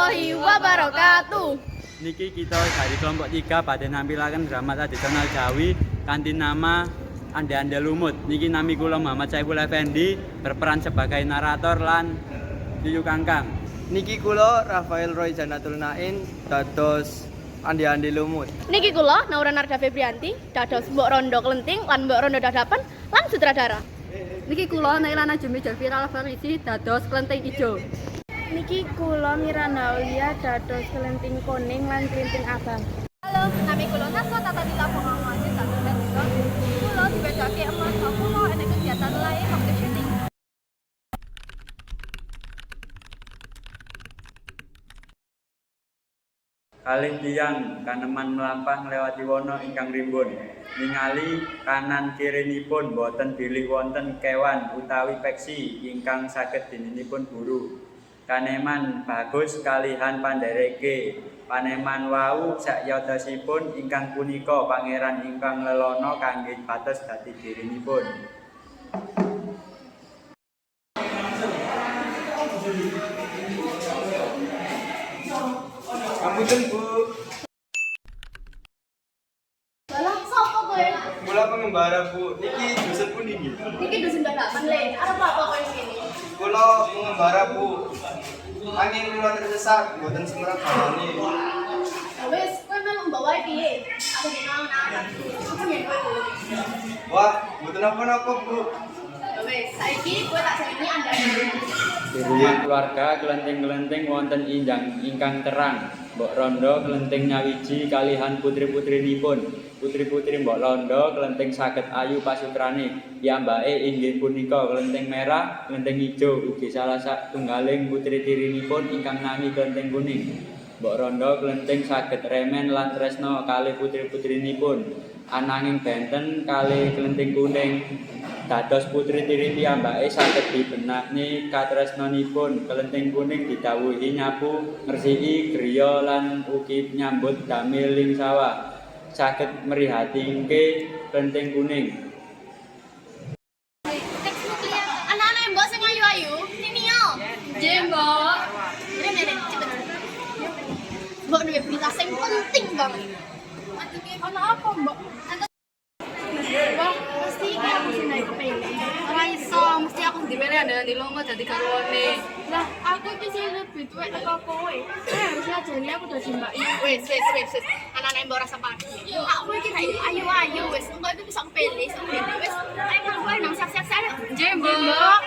warahmatullahi wabarakatuh. Niki kita dari kelompok 3 badhe nampilaken drama tradisional Jawi kanthi nama Ande-Ande Lumut. Niki nami kula Muhammad Saiful Effendi berperan sebagai narator lan Yuyu Kangkang. Niki kula Rafael Roy Janatul Nain dados Ande-Ande Lumut. Niki kula Naura Narda Febrianti dados Mbok Rondo Klenting lan Mbok Rondo Dadapan lan sutradara. Niki kula Naila Najmi Jafira Alfarisi dados Klenting Ijo. Niki kula Miranda Aulia dados Klenting Kuning lan Klenting Abang. Halo, nami kula Naswa Tata Dita Pengawasan dados Dita. Kula dibedake emas kula enek kegiatan lain waktu syuting. Kalih tiyang kaneman mlampah nglewati wana ingkang rimbun. Ningali kanan kirinipun boten bilih wonten kewan utawi peksi ingkang saged dininipun buru. Kaneman bagus kalihan pandereke. Paneman wau sakyatosipun ingkang punika pangeran ingkang lelana kangge patos dadi dirinipun. Ampun Bu, Lah, sapa kowe? kula pengembara Bu. Niki dusun pundi nggih? Niki dusun Dadapan le. Arep apa kowe sini? Kula pengembara Bu. Angin kula tersesat, mboten semerap balane. Wes, kowe melu mbok wae piye? Aku dinaon-naon. Aku yen kowe. Wah, mboten apa-apa Bu. Wes, saiki kowe tak janji Ande-Ande. Di rumah keluarga kelenting-kelenting wonten injang ingkang terang. Mbok Rondo kelenting nyawiji kalihan putri-putrinipun. Putri-putri Mbok Rondo kelenting saged ayu pasutrane. Piyambake inggih punika kelenting merah, kelenting ijo ugi salah satunggaling putri tirinipun ingkang nami kelenting kuning. Mbok Rondo kelenting saged remen lan tresna kalih putri-putrinipun. Ananging benten kalih kelenting kuning. Dados putri tiri piyambake saged dibenakne katresnanipun. Kelenting kuning didhawuhi nyapu, ngresiki griya lan ugi nyambut damel ing sawah. Saged mrihatingke kelenting kuning. Anak-anak mbok sing ayu-ayu, Ninio. Mbok. Rene cepet. Mbok duwe berita sing penting banget. Ana apa, Mbok? Wah, pasti iki aku sing naik kepilih. Ora iso, mesti aku dipilih Ande-Ande Lumut dadi garwane. Lah, aku iki sing lebih tuwek teko kowe. Harusnya jane aku dadi Mbak Yu. Wes. Anak-anak mbok rasa padu. Aku iki ra ayu-ayu wes. Engko iki bisa kepilih, wes. Ayo kowe nang siap-siap. Mbok.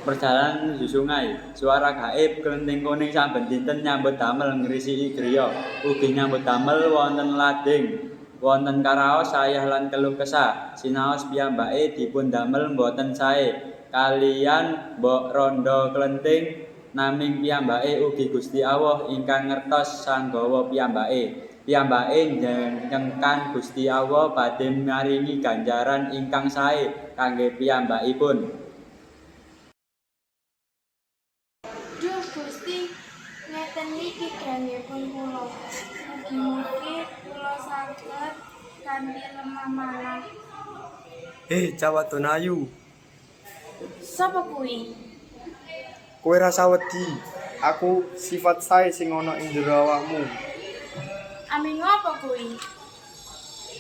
Perjalanan menuju sungai, suara gaib kelenting kuning saben dinten nyambut damel ngrisiki griya, ugi nyambut damel wonten lading, wonten karaos sayah lan keluh kesah. Sinaos piyambake dipun damel mboten sae kaliyan Mbok Rondo Klenting, naming piyambake ugi Gusti Allah ingkang ngertos sanggawa piyambake. Piyambake njengkan Gusti Allah badhe maringi ganjaran ingkang sae kangge piyambakipun. Duh, Gusti, ngeten iki gayipun kula. Mugi kula saged kanthi lemah manah. Jawa Donayu, Sapa kuwi? kowe rasa wedi. Aku sifat sae sing ana ing jero awakmu. Amin ngopo kuwi?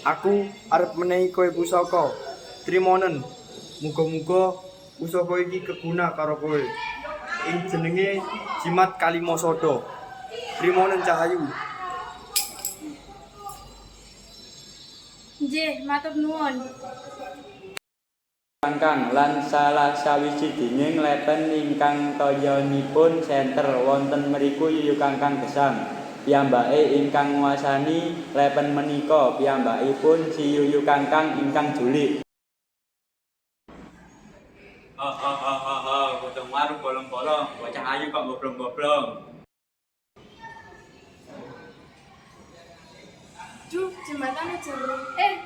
Aku arep menehi kowe pusaka. Trimonen. Muga-muga pusaka iki keguna karo kowe. Ing jenenge Jimat Kalimasada. Trimonen Cahayu. Nggih, matur nuwun. Kangkang lan salah sawiji dinging lepen ingkang toyanipun senter wonten mriku Yuyu Kangkang Gesang. Piyambake ingkang nguasani lepen menika piyambakipun si Yuyu Kangkang ingkang julik. Kudu maru bolong-bolong, bocah ayu kok goblong-goblong. Duh, jembatane jero.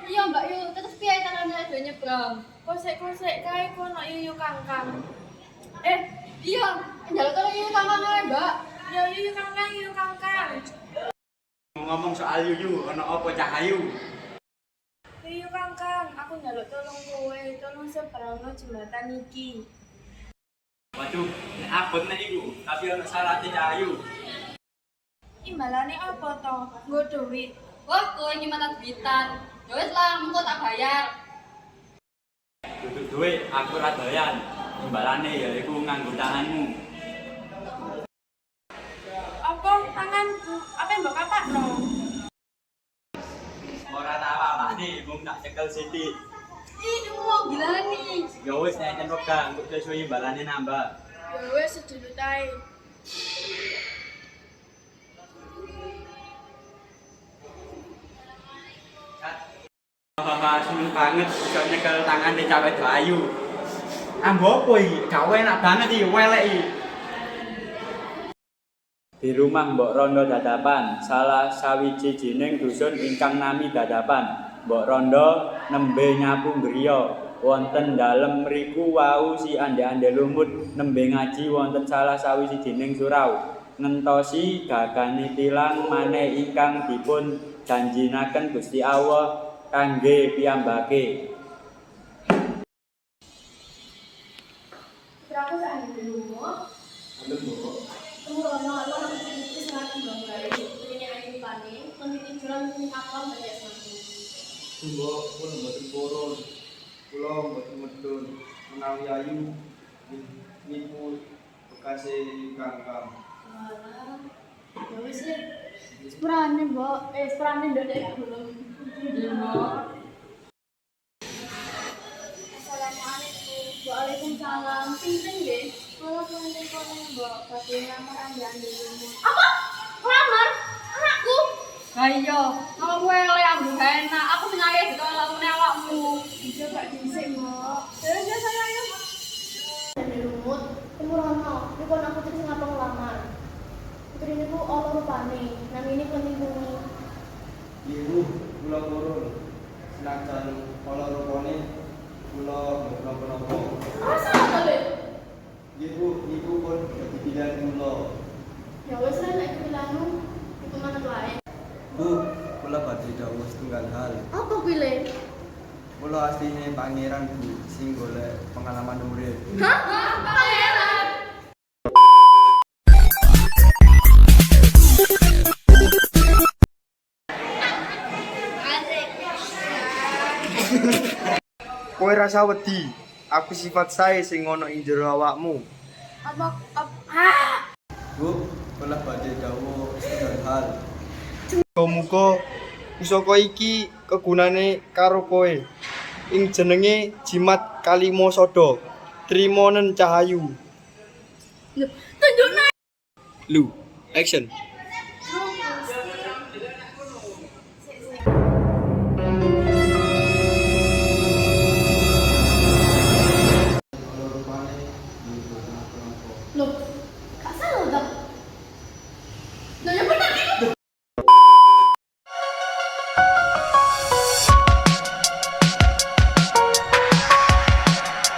Iya Mbak Yu, terus piye carane do nyebrang? Kosek-kosek kae kono Yuyu Kangkang. Iya, njaluk tolong Yuyu Kangkang ae, Mbak. Ya Yuyu Kangkang, Yuyu Kangkang. Ngomong soal Yuyu, ana apa Cahayu? Yuyu Kangkang, aku njaluk tolong kowe, tolong sebrangno jembatan iki. Waduh, nek abot nek iku, tapi ono syaratnya Cahayu. Imbalane apa to? Nggo duit. Wah, kowe iki mata duitan. Ya wis lah, mengko tak bayar. Duduk duit, aku ora doyan. Imbalane ya iku nganggo tanganmu. Apa tanganku? Apa yang mbok kapakno? Ora tak apa-apane, mung tak cekel sithik. Ih, mau gila nih. Ya wis nek yen wegah, engko sesuai imbalane nambah. Ya wis sedulur ae. Hahaha, seneng banget iso nyekel tangan di cawet ayu. Ambo apa iki? Gak enak banget iki, welek iki. Di rumah Mbok Rondo Dadapan, salah sawijining dusun ingkang nami Dadapan. Mbok Rondo nembe nyapu griya. Wonten dalem mriku wau si ande-ande lumut nembe ngaji wonten salah sawijining surau. Ngentosi gagane tilang maneh ingkang dipun janjinaken Gusti Allah kangge piyambake. Berapa saat dulu? Tunggu ono itu sangat bangga. Ini ayu panen, memiliki jualan apa banyak sekali. Mbok pun mboten purun. Kula mboten medun menawi ayu niku bekase kangkang. Wah, ya wis le. Sepurane, Mbok. Sepurane ndek belum. Assalamualaikum. Waalaikumsalam. Pinten nggih? Kalau pengantin konen mbok badhe ngamar ande-ande lumut. Apa? Lamar? Anakku? Lah iya, kalau kowe le ambu enak, aku sing ae ditolong nek awakmu. Coba dhisik, Mbok. Ya saya ayo. Dari lumut, temurana. Niku aku terus ngapa ngelamar. Putri niku ana rupane, namine penting bumi. Ibu kula purun. Senajan kala rupane kula mboten napa-napa. Asa ta le? Ibu niku pun dadi pilihan kula. Ya wis lah nek kepilanmu iku manut wae. Bu, kula badhe dawuh setunggal hal. Apa kuwi le? Kula asline pangeran Bu sing golek pengalaman urip. Hah? Pangeran. Kowe rasa wedi, aku sifat sae sing ana ing jero awakmu. Bu, kula badhe dawuh setunggal hal. Muga-muga pusaka iki kegunane karo kowe. Ing jenenge Jimat Kalimo Sada. Trimonen Cahayu. Tunjukna. Lu, action.